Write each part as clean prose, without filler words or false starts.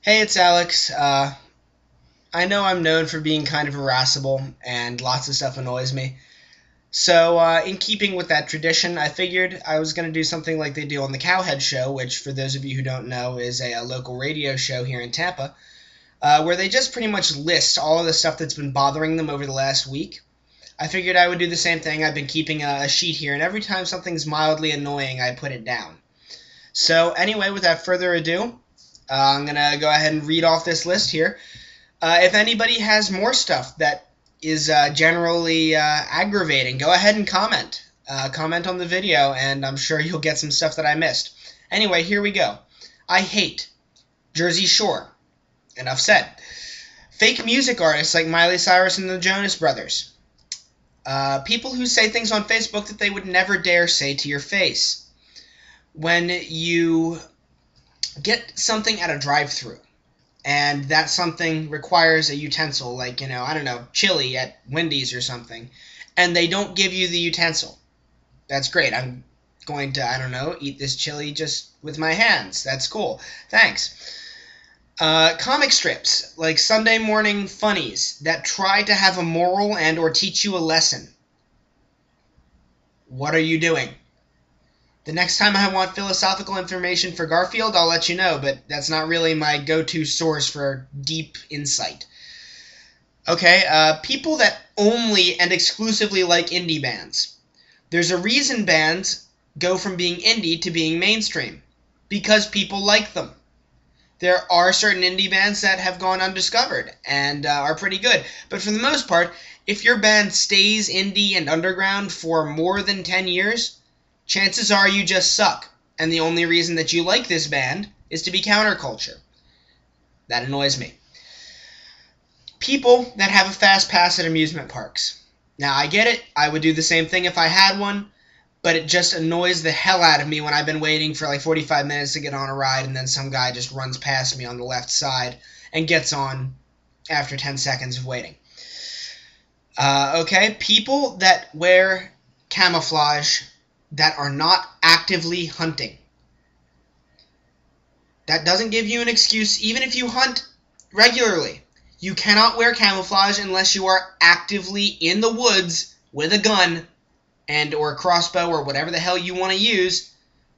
Hey, it's Alex. I know I'm known for being kind of irascible, and lots of stuff annoys me. So, in keeping with that tradition, I figured I was going to do something like they do on the Cowhead Show, which, for those of you who don't know, is a local radio show here in Tampa, where they just pretty much list all of the stuff that's been bothering them over the last week. I figured I would do the same thing. I've been keeping a sheet here, and every time something's mildly annoying, I put it down. So, anyway, without further ado, I'm going to go ahead and read off this list here. If anybody has more stuff that is generally aggravating, go ahead and comment. Comment on the video, and I'm sure you'll get some stuff that I missed. Anyway, here we go. I hate Jersey Shore. Enough said. Fake music artists like Miley Cyrus and the Jonas Brothers. People who say things on Facebook that they would never dare say to your face. When you get something at a drive-thru, and that something requires a utensil, like, I don't know, chili at Wendy's or something, and they don't give you the utensil. That's great. I'm going to, I don't know, eat this chili just with my hands. That's cool. Thanks. Comic strips, like Sunday Morning Funnies, that try to have a moral and or teach you a lesson. What are you doing? The next time I want philosophical information for Garfield, I'll let you know, but that's not really my go-to source for deep insight. Okay, people that only and exclusively like indie bands. There's a reason bands go from being indie to being mainstream. Because people like them. There are certain indie bands that have gone undiscovered and are pretty good. But for the most part, if your band stays indie and underground for more than 10 years... chances are you just suck, and the only reason that you like this band is to be counterculture. That annoys me. People that have a fast pass at amusement parks. Now, I get it. I would do the same thing if I had one, but it just annoys the hell out of me when I've been waiting for like 45 minutes to get on a ride, and then some guy just runs past me on the left side and gets on after 10 seconds of waiting. Okay, people that wear camouflage that are not actively hunting. That doesn't give you an excuse, even if you hunt regularly. You cannot wear camouflage unless you are actively in the woods with a gun and or a crossbow or whatever the hell you want to use,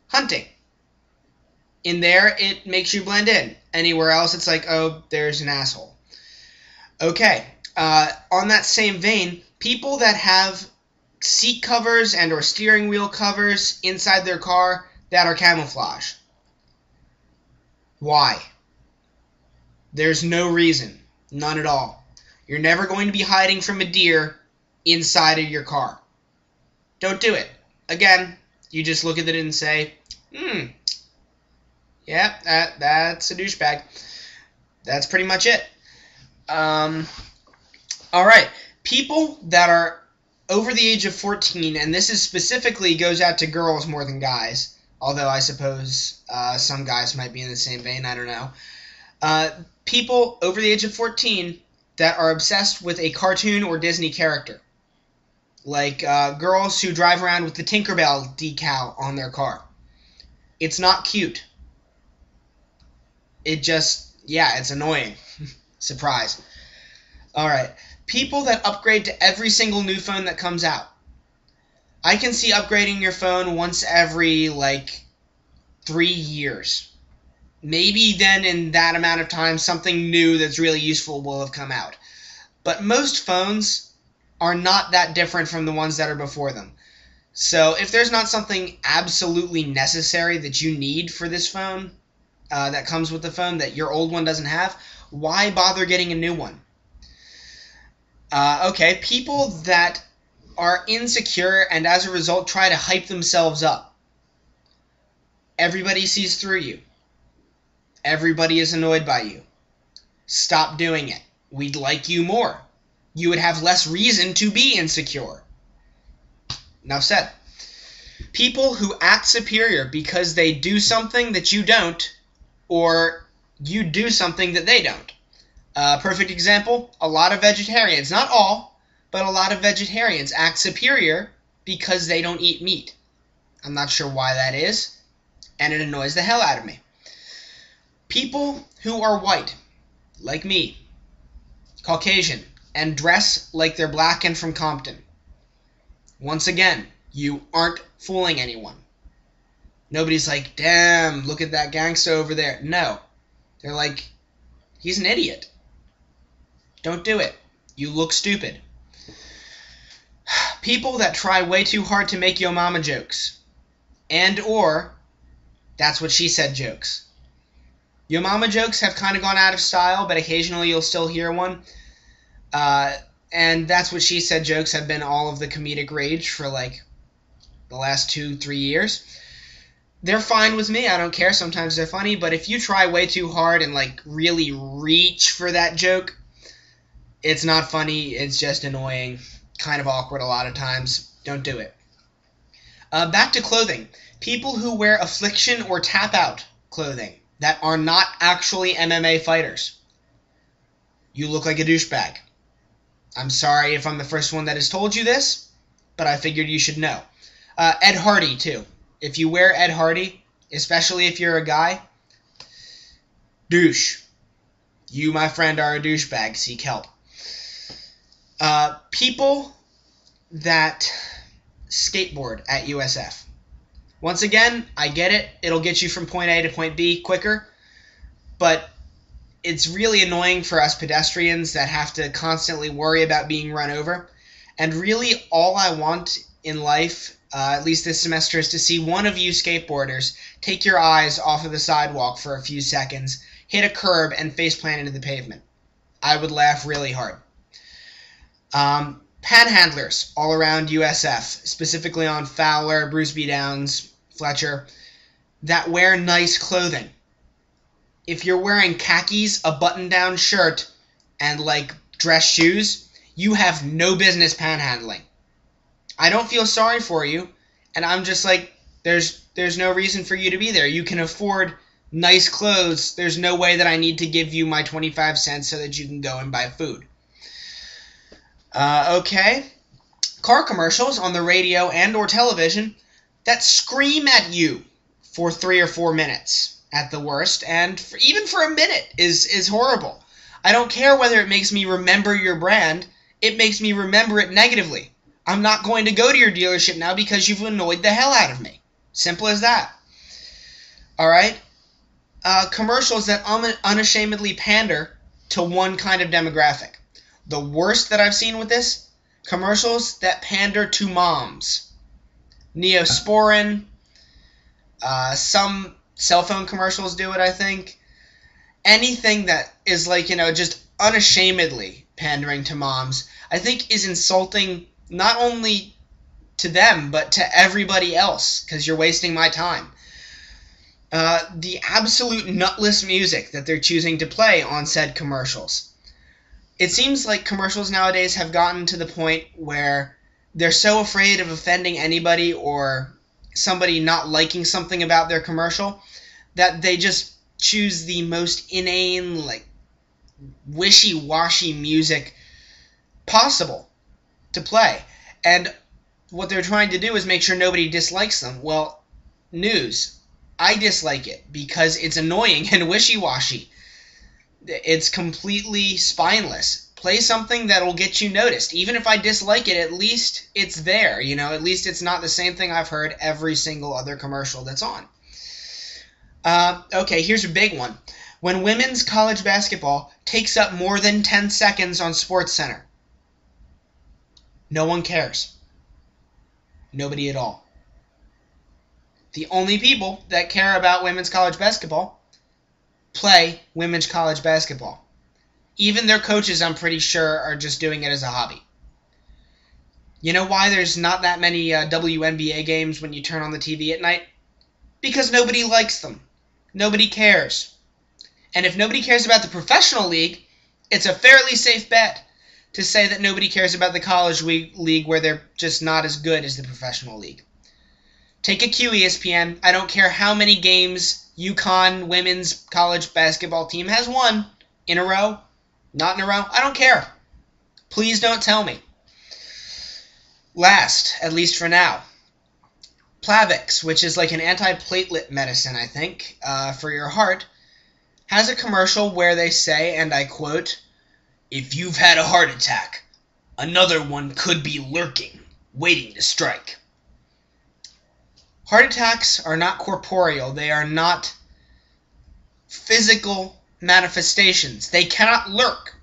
hunting. In there, it makes you blend in. Anywhere else, it's like, oh, there's an asshole. Okay, on that same vein, people that have seat covers and or steering wheel covers inside their car that are camouflage. Why? There's no reason. None at all. You're never going to be hiding from a deer inside of your car. Don't do it. Again, you just look at it and say, yeah, that's a douchebag. That's pretty much it. Alright, people that are over the age of 14, and this is specifically goes out to girls more than guys, although I suppose some guys might be in the same vein, I don't know. People over the age of 14 that are obsessed with a cartoon or Disney character. Like girls who drive around with the Tinkerbell decal on their car. It's not cute. It just, yeah, it's annoying. Surprise. Alright. People that upgrade to every single new phone that comes out. I can see upgrading your phone once every, 3 years. Maybe then in that amount of time, something new that's really useful will have come out. But most phones are not that different from the ones that are before them. So if there's not something absolutely necessary that you need for this phone, that comes with the phone that your old one doesn't have, why bother getting a new one? Okay, people that are insecure and as a result try to hype themselves up. Everybody sees through you. Everybody is annoyed by you. Stop doing it. We'd like you more. You would have less reason to be insecure. Enough said. People who act superior because they do something that you don't, or you do something that they don't. Perfect example, a lot of vegetarians, not all, but a lot of vegetarians act superior because they don't eat meat. I'm not sure why that is, and it annoys the hell out of me. People who are white, like me, Caucasian, and dress like they're black and from Compton. Once again, you aren't fooling anyone. Nobody's like, damn, look at that gangsta over there. No. They're like, he's an idiot. Don't do it. You look stupid. People that try way too hard to make yo mama jokes. And or, that's what she said jokes. Yo mama jokes have kind of gone out of style, but occasionally you'll still hear one. And that's what she said jokes have been all of the comedic rage for like the last 2-3 years. They're fine with me. I don't care. Sometimes they're funny. But if you try way too hard and like really reach for that joke, it's not funny. It's just annoying. Kind of awkward a lot of times. Don't do it. Back to clothing. People who wear affliction or tap out clothing that are not actually MMA fighters. You look like a douchebag. I'm sorry if I'm the first one that has told you this, but I figured you should know. Ed Hardy, too. If you wear Ed Hardy, especially if you're a guy, douche. You, my friend, are a douchebag. Seek help. People that skateboard at USF. Once again, I get it. It'll get you from point A to point B quicker, but it's really annoying for us pedestrians that have to constantly worry about being run over. And really, all I want in life, at least this semester, is to see one of you skateboarders take your eyes off of the sidewalk for a few seconds, hit a curb, and faceplant into the pavement. I would laugh really hard. Panhandlers all around USF, specifically on Fowler, Bruce B. Downs, Fletcher, that wear nice clothing. If you're wearing khakis, a button-down shirt, and, like, dress shoes, you have no business panhandling. I don't feel sorry for you, and I'm just like, there's no reason for you to be there. You can afford nice clothes. There's no way that I need to give you my 25 cents so that you can go and buy food. Okay. Car commercials on the radio and or television that scream at you for 3 or 4 minutes. At the worst, and even for a minute is horrible. I don't care whether it makes me remember your brand. It makes me remember it negatively. I'm not going to go to your dealership now because you've annoyed the hell out of me. Simple as that. Alright? Commercials that unashamedly pander to one kind of demographic. The worst that I've seen with this, commercials that pander to moms. Neosporin, some cell phone commercials do it, I think. Anything that is like, just unashamedly pandering to moms, I think is insulting not only to them, but to everybody else, because you're wasting my time. The absolute nutless music that they're choosing to play on said commercials. It seems like commercials nowadays have gotten to the point where they're so afraid of offending anybody or somebody not liking something about their commercial that they just choose the most inane, like, wishy-washy music possible to play. And what they're trying to do is make sure nobody dislikes them. Well, news. I dislike it because it's annoying and wishy-washy. It's completely spineless. Play something that'll get you noticed. Even if I dislike it, at least it's there. At least it's not the same thing I've heard every single other commercial that's on. Okay, here's a big one. When women's college basketball takes up more than 10 seconds on SportsCenter, no one cares. Nobody at all. The only people that care about women's college basketball play women's college basketball. Even their coaches, I'm pretty sure, are just doing it as a hobby. You know why there's not that many WNBA games when you turn on the TV at night? Because nobody likes them. Nobody cares. And if nobody cares about the professional league, it's a fairly safe bet to say that nobody cares about the college league where they're just not as good as the professional league. Take a cue, ESPN. I don't care how many games UConn women's college basketball team has won in a row. Not in a row. I don't care. Please don't tell me. Last, at least for now, Plavix, which is like an antiplatelet medicine, I think, for your heart. has a commercial where they say, and I quote, "If you've had a heart attack, another one could be lurking, waiting to strike." Heart attacks are not corporeal. They are not physical manifestations. They cannot lurk.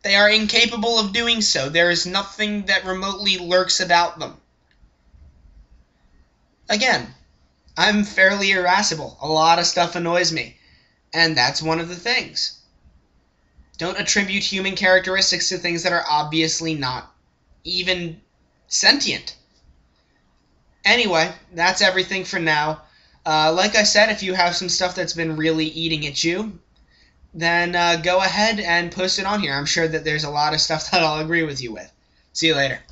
They are incapable of doing so. There is nothing that remotely lurks about them. Again, I'm fairly irascible. A lot of stuff annoys me. And that's one of the things. Don't attribute human characteristics to things that are obviously not even sentient. Anyway, that's everything for now. Like I said, if you have some stuff that's been really eating at you, then go ahead and post it on here. I'm sure that there's a lot of stuff that I'll agree with you with. See you later.